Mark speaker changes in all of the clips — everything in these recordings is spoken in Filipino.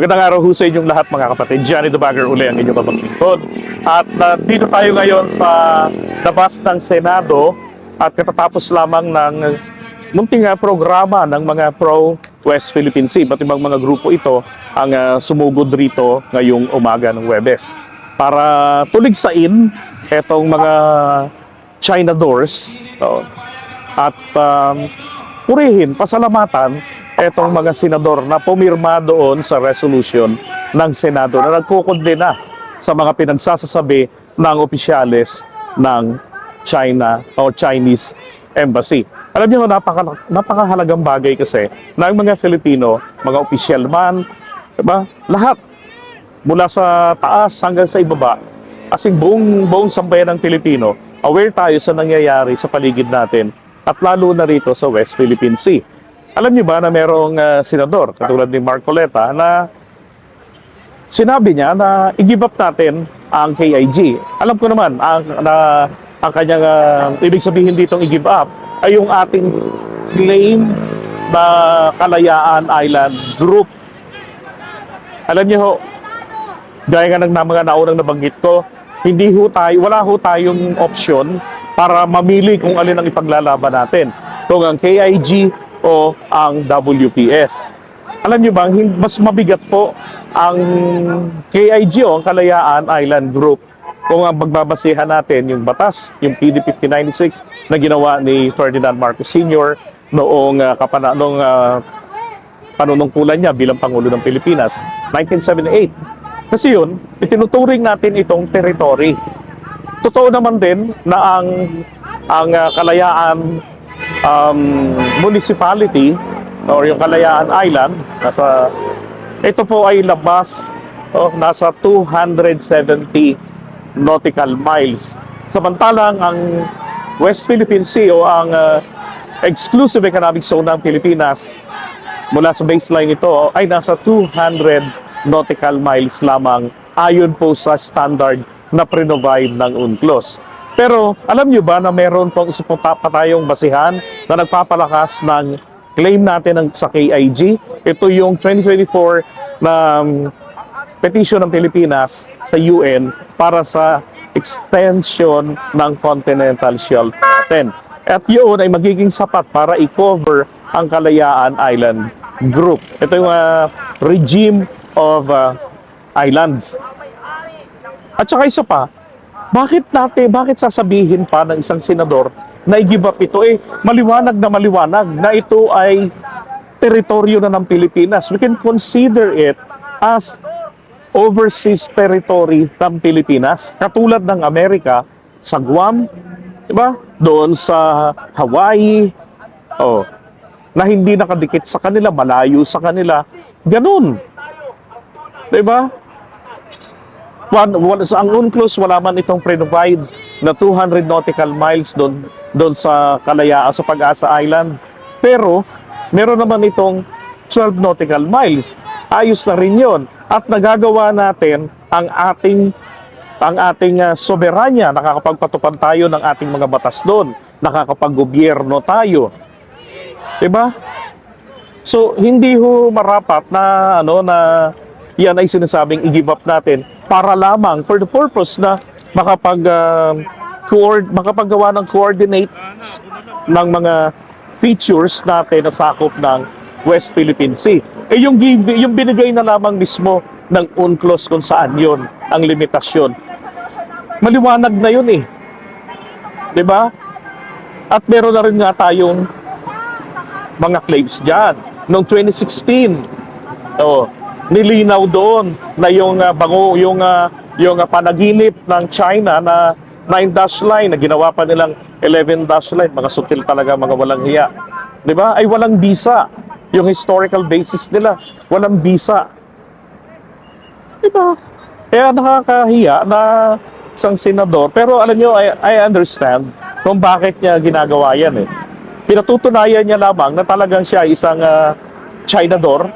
Speaker 1: Magandang araw ho sa inyong lahat mga kapatid. Johnny the Bagger uli ang inyong kapaglingkod. At dito tayo ngayon sa labas ng Senado at katatapos lamang ng munting programa ng mga pro-West Philippine Sea. Ba't ibang mga grupo ito ang sumugod rito ngayong umaga ng Huwebes para tuligsain itong mga China doors at purihin, pasalamatan etong mga senador na pumirma doon sa resolution ng Senado na nagkukondena sa mga pinagsasasabi ng opisyales ng China o Chinese Embassy. Alam niyo, napakahalagang bagay kasi ng mga Filipino, mga opisyal man, diba? Lahat, mula sa taas hanggang sa ibaba, asing buong sambayan ng Pilipino, aware tayo sa nangyayari sa paligid natin at lalo na rito sa West Philippine Sea. Alam niyo ba na merong senador, katulad ni Marcoleta, na sinabi niya na i-give up natin ang KIG. Alam ko naman, ang kanyang ibig sabihin ditong i-give up ay yung ating claim na Kalayaan Island Group. Alam niyo, gaya nga ng mga naunang nabanggit ko, wala ho tayong option para mamili kung alin ang ipaglalaban natin. Kung ang KIG o ang WPS. Alam niyo bang mas mabigat po ang KIG o ang Kalayaan Island Group kung ang pagbabasihan natin yung batas, yung PD 5096 na ginawa ni Ferdinand Marcos Sr. noong panunungkulan niya bilang Pangulo ng Pilipinas, 1978. Kasi yun, itinuturing natin itong territory. Totoo naman din na ang Kalayaan municipality or yung Kalayaan Island, ito po ay labas, nasa 270 nautical miles. Samantalang ang West Philippine Sea o ang exclusive economic zone ng Pilipinas mula sa baseline ito ay nasa 200 nautical miles lamang ayon po sa standard na pre-provide ng UNCLOS. Pero alam niyo ba na meron pong isa pa tayong basihan na nagpapalakas ng claim natin sa KIG? Ito yung 2024 na petition ng Pilipinas sa UN para sa extension ng continental shelf natin. At yun ay magiging sapat para i-cover ang Kalayaan Island Group. Ito yung regime of islands. At saka isa pa, bakit sasabihin pa ng isang senador na i-give up ito? Maliwanag na ito ay teritoryo na ng Pilipinas. We can consider it as overseas territory ng Pilipinas. Katulad ng Amerika, sa Guam, diba? Doon sa Hawaii, na hindi nakadikit sa kanila, malayo sa kanila. Ganun. Diba? Ang UNCLOS, wala man itong pre-provide na 200 nautical miles doon sa Kalayaan, sa Pag-asa Island. Pero, meron naman itong 12 nautical miles. Ayos na rin yun. At nagagawa natin ang ating soberanya. Nakakapagpatupad tayo ng ating mga batas doon. Nakakapag-gobyerno tayo. Diba? So, hindi ho marapat na yan ay sinasabing i-give up natin para lamang for the purpose na makapaggawa ng coordinates ng mga features natin na sakop ng West Philippine Sea. Yung binigay na lamang mismo ng UNCLOS kung saan yun ang limitasyon. Maliwanag na yun Diba? At meron na rin nga tayong mga claims dyan. Noong 2016, nilinaw doon na yung panaginip ng China na 9-dash line na ginawa pa nilang 11-dash line, mga sutil talaga, mga walang hiya. 'Di ba? Ay walang bisa. Yung historical basis nila, walang bisa. 'Di ba? Kaya nakakahiya na isang senador, pero alam niyo, I understand kung bakit niya ginagawa yan Pinatutunayan niya lamang na talagang siya isang Chinador.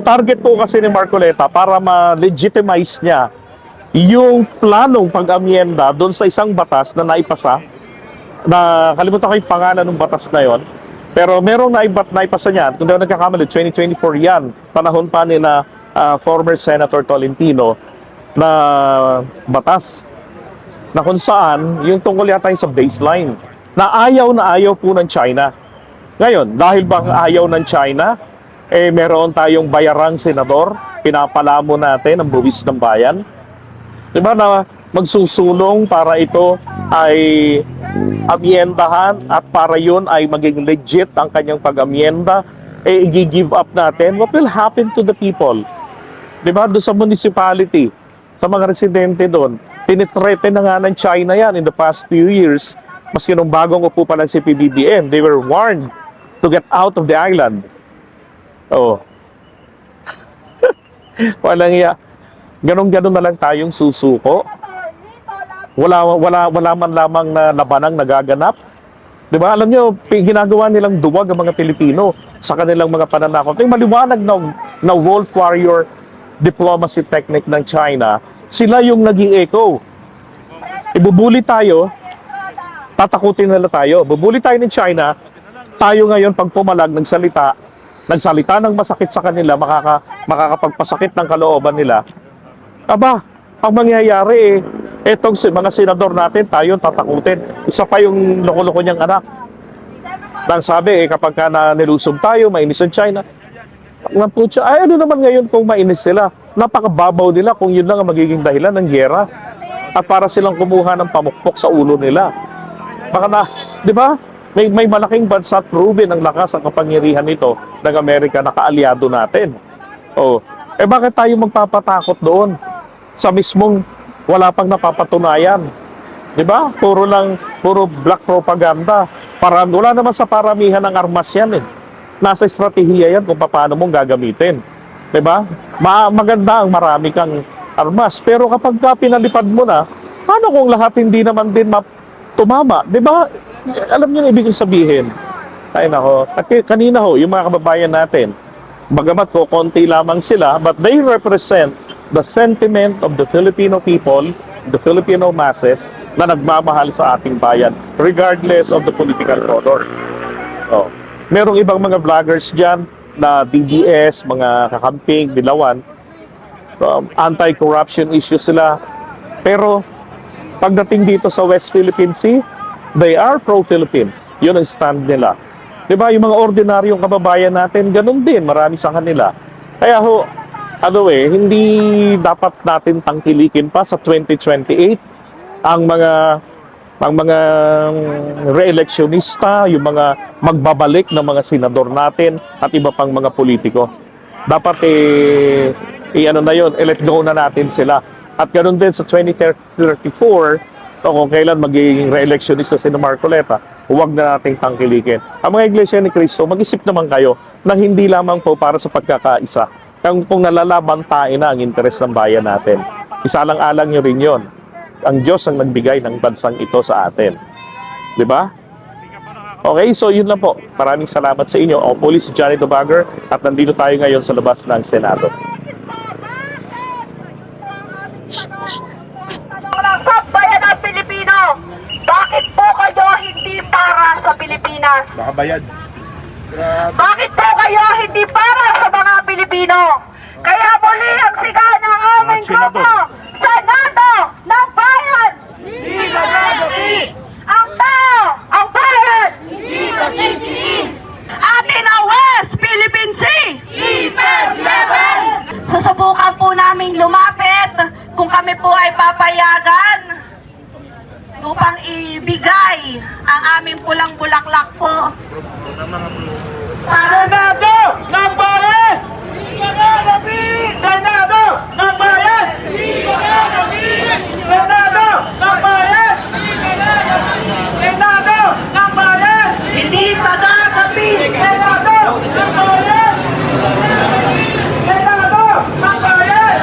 Speaker 1: Target po kasi ni Marcoleta para ma-legitimize niya yung planong pag-amyenda doon sa isang batas na naipasa, na kalimutan ko yung pangalan ng batas na yon. Pero merong naipasa niya, kung di ako nagkakamali, 2024 yan, panahon pa ni na former Senator Tolentino na batas na kung saan yung tungkol yata yung sa baseline na ayaw po ng China. Ngayon, dahil bang ayaw ng China, meron tayong bayarang senador, pinapalamo natin ang buwis ng bayan. Diba na magsusulong para ito ay amyendahan at para yun ay maging legit ang kanyang pag-amyenda, i-give up natin. What will happen to the people? Diba? Doon sa municipality, sa mga residente doon, tinitreten na nga ng China yan in the past few years. Maski nung bagong upo pa lang si PBBM, they were warned to get out of the island. Oh. Walang iya. Ganon-ganon na lang tayong susuko. Wala man lamang na labanang nagaganap. 'Di ba? Alam niyo, ginagawa nilang duwag ang mga Pilipino sa kanilang mga pananakot. Yung maliwanag na wolf warrior diplomacy technique ng China, sila yung naging echo. Ibubuli tayo, tatakutin nila tayo. Bubuli tayo ng China, tayo ngayon pag pumalag nagsalita ng masakit sa kanila, makakapagpasakit ng kalooban nila. Aba, ang mangyayari etong mga senador natin, tayo tatakutin. Isa pa yung loko-loko niyang anak. Nang sabi, kapag ka nilusob tayo, mainis ang China. Ay, ano naman ngayon kung mainis sila? Napakababaw nila kung yun lang ang magiging dahilan ng giyera. At para silang kumuha ng pamukpok sa ulo nila. Baka na, di ba? May malaking bansa at proven ang lakas ang kapangyarihan nito ng Amerika na kaalyado natin. Oh, bakit tayo magpapatakot doon? Sa mismong wala pang napapatunayan. 'Di ba? Puro black propaganda. Wala naman sa paramihan ng armas 'yan eh. Nasa estratehiya 'yan kung paano mong gagamitin. 'Di ba? Maganda ang marami kang armas, pero kapag pinalipad mo na, paano kung lahat hindi naman din tumama? 'Di ba? Alam niyo ang ibig sabihin. Ay nako, kanina yung mga kababayan natin, bagamat konti lamang sila, but they represent the sentiment of the Filipino people, the Filipino masses, na nagmamahal sa ating bayan, regardless of the political color. Oh. Merong ibang mga vloggers dyan na DDS, mga kakamping, dilawan, anti-corruption issues sila. Pero pagdating dito sa West Philippine Sea, they are pro-Philippines. Yun ang stand nila. Diba, yung mga ordinaryong kababayan natin, ganun din, marami sa kanila. Kaya hindi dapat natin tangkilikin pa sa 2028 ang mga re-electionista, yung mga magbabalik ng mga senador natin at iba pang mga politiko. Dapat let go na natin sila. At ganoon din sa 2034, kung kailan magiging re-electionista si Marcoleta, huwag na nating tangkilikin. Ang mga Iglesia ni Cristo, mag-isip naman kayo na hindi lamang po para sa pagkakaisa. Kung nalalamantain na ang interes ng bayan natin. Isalang-alang nyo rin yun. Ang Diyos ang nagbigay ng bansang ito sa atin. Di ba? Okay, so yun lang po. Maraming salamat sa inyo. Ako po si Johnny Dubager at nandito tayo ngayon sa labas ng Senado.
Speaker 2: Sa bayan ng Pilipino, bakit po kayo hindi para sa Pilipinas?
Speaker 3: Baka bayad.
Speaker 2: Bakit po kayo hindi para sa mga Pilipino? Kaya muli ang sigaw ng aming grupo, Senado ng Bayan!
Speaker 3: Hindi magagabi!
Speaker 2: Ang tao, ang bayan!
Speaker 3: Hindi masisiin!
Speaker 2: Atin ang West Philippine Sea!
Speaker 3: Hyper level!
Speaker 2: Susubukan po naming lumapit kung kami po ay papayagan upang ibigay ang aming pulang bulaklak po.
Speaker 3: Senado ng Bayan! Senado ng Bayan! Senado ng Bayan! Senado ng Bayan!
Speaker 2: Hindi magagabi!
Speaker 3: Senado ng Bayan! Senado ng Bayan!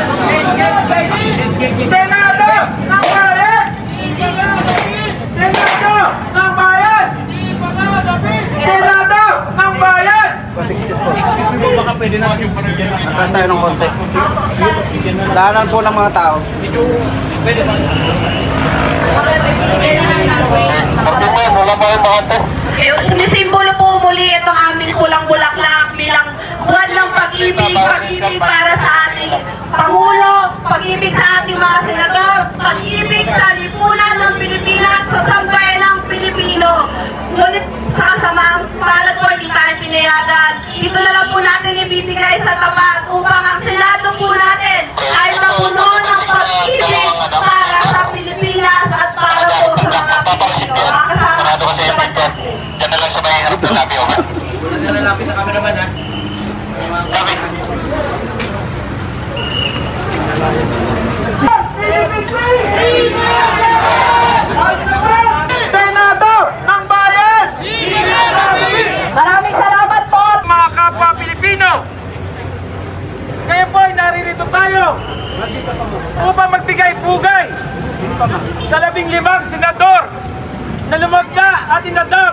Speaker 3: Senado ng Bayan! Senado ng Bayan! Senado ng Bayan!
Speaker 4: Baka pwede na yung atras tayo ng konti. Dahanan po ng mga tao.
Speaker 2: Sumisimbolo po mula muli itong aming pulang bulaklak bilang buwan ng pag-ibig, pag-ibig para sa ating Pangulo, pag-ibig sa ating mga senador, pag-ibig sa lipunan ng Pilipinas, sa sambayan ng Pilipino. Ngunit sa kasamaang palad po, hindi tayo pinayagan. Ito na lang po natin ibibigay sa tapat upang ang Senado po natin ay mapuno ng pag-ibig para sa Pilipinas at para po sa mga Pilipino. Mga kasama, tapat po.
Speaker 5: Diyan na lang sa may harap ng sabi, over.
Speaker 4: Nalalapit na kami naman, ha?
Speaker 3: Senado ng Bayan!
Speaker 2: Maraming salamat po.
Speaker 3: Mga kapwa Pilipino! Ngayon po ay naririto tayo upang magbigay pugay sa 15 senador na lumagda at inadap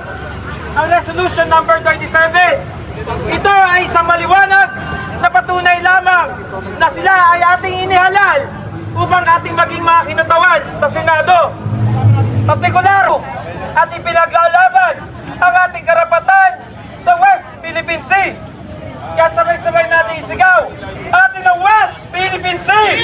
Speaker 3: ang Resolution number 37. Ito ay isang maliwanag na patunay lamang na sila ay ating inihalal upang ating maging mga kinatawan sa Senado. Partikular at ipinaglalaban ang ating karapatan sa West Philippine Sea. Kaya sabay-sabay natin isigaw, atin ang West Philippine Sea!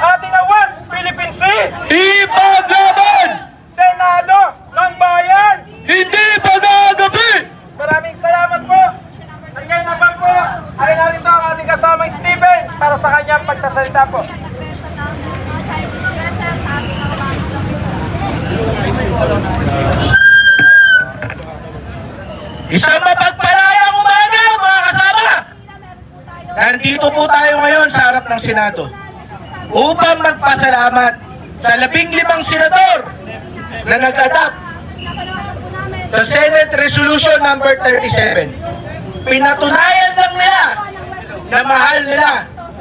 Speaker 3: Atin ang West Philippine Sea!
Speaker 1: Ipaglaban!
Speaker 3: Senado ng Bayan!
Speaker 1: Hindi pagagabi!
Speaker 3: Maraming salamat po! At ngayon naman po, ay narito ang ating kasamang Stephen para sa kanyang pagsasalita po.
Speaker 6: Isang mapagpalayang umaga, mga kasama! Nandito po tayo ngayon sa harap ng Senado upang magpasalamat sa 15 senador na nag-adapt sa Senate Resolution number 37. Pinatunayan lang nila na mahal nila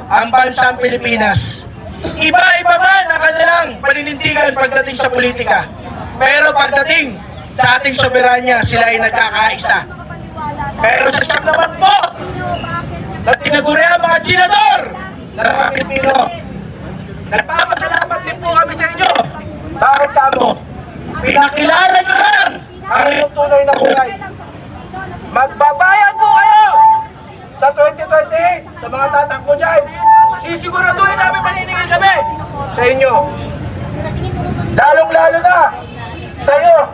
Speaker 6: ang bansang Pilipinas. Iba-iba man ang kanilang paninindigan pagdating sa politika. Pero pagdating sa ating soberanya, sila ay nagkakaisa. Pero sa siyang naman po, na tinaguri ang mga senador ng mga Pilipino, nagpapasalamat din po kami sa inyo. Bakit kamo? Pinakilala nyo lang ang inyong tunay na kulay.
Speaker 3: Magbabayad po kayo sa 2028 sa mga tatakbo dyan. Sisiguraduhin namin maniningil kami sa inyo. Lalong-lalo na sa iyo,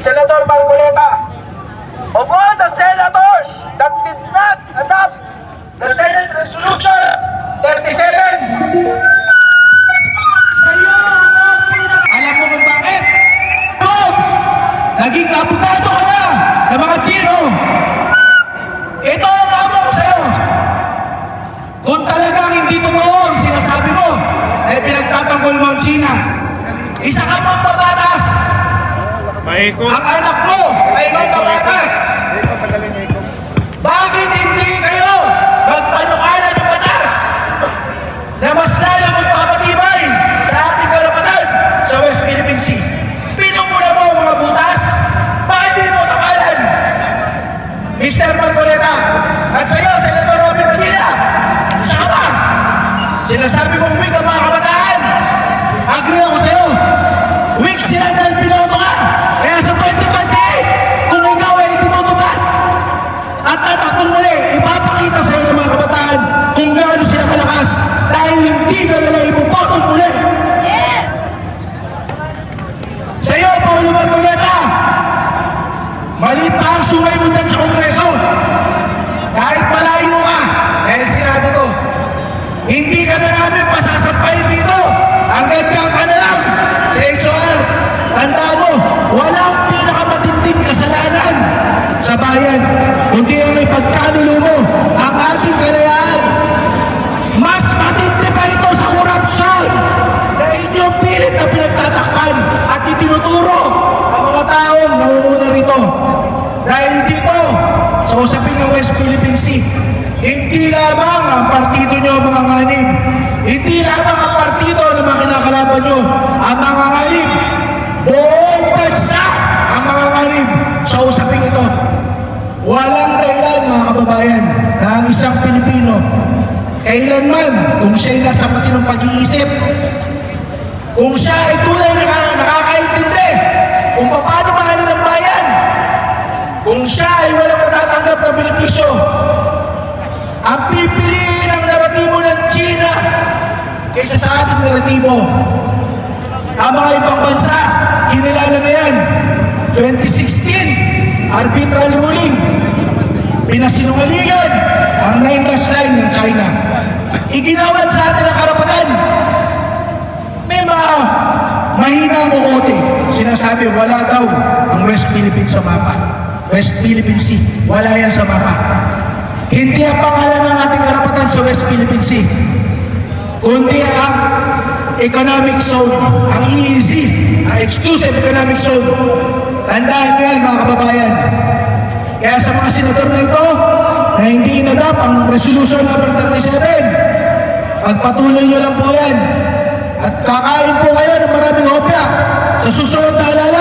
Speaker 3: Senator Marcoleta. Of all the senators that did not adopt the Senate Resolution 37,
Speaker 6: Alam mo kung bakit? Naging abogado ka na ng mga Chino. Ito ang amo ko sa'yo. Kung talagang hindi totoo ang sinasabi mo, ay pinagtatanggol mo ang China. Isa ka pang babatas. Ang anak mo ay magbabatas. Bakit hindi kayo magpanukalan ng batas na mas lalo magpapatibay sa ating karapatan sa West Philippine Sea? Pinumuna mo ang mga butas? Bakit di mo takalan? Mr. Marcoleta, at sa iyo, Senator Robin Padilla, isa ka ba? Sinasabi mong weak ang mga kabataan. Agree ako sa iyo. Weak sila dahil pinoto ka. Kaya sa 2028, kung ikaw ay tinutupad at tatakbong muli, ipapakita sa iyo ng mga kabataan kung gaano sila kalakas dahil hindi ka nila ipupotong muli. Sa iyo, Paulo Marcoleta, mali pa ang sungay mo dyan sa Kongreso. Kahit malayo ka, dahil sinado ko, hindi ka na namin pasasampayin dito. Hanggang dyan ka na lang sa HR. Tandaan mo, walang pinakamatinding kasalanan sa bayan, kundi ang ipagkanulo mo ang ating kalayaan. Mas matindi pa ito sa korupsyon na inyong pilit na pinagtatakpan at itinuturo ang mga taong nangunguna rito. Dahil dito, sa usapin ng West Philippine Sea, hindi lamang ang partido nyo mga nganib, hindi lamang ang partido ng mga kinakalaban nyo ang mga nganib, buong bansa ang mga nganib sa usapin ito. Walang dahilan mga kababayan na ang isang Pilipino kailanman, kung siya'y nasa matinong pag-iisip, kung siya ay tunay na nakakaintindi kung paano mahalin ang bayan, kung siya ay walang natatanggap na benepisyo, ang pipiliin ng naratibo ng China kaysa sa ating naratibo. Ang mga ibang bansa, kinilala na yan. 2016, arbitral ruling, pinasinungalingan ang 9-dash line ng China. Iginawan sa atin ang karapatan. May mga mahina ang kukote. Sinasabi, wala daw ang West Philippines sa mapa. West Philippine Sea, wala yan sa mapa. Hindi ang pangalan ng ating karapatan sa West Philippine Sea, kundi ang economic zone, ang EEZ, ang exclusive economic zone. Tandaan nyo yan, mga kababayan. Kaya sa mga senador na ito, na hindi inadap ang resolution number 37, pagpatuloy nyo lang po yan. At kakain po kayo ng maraming hopya sa susunod na halalan.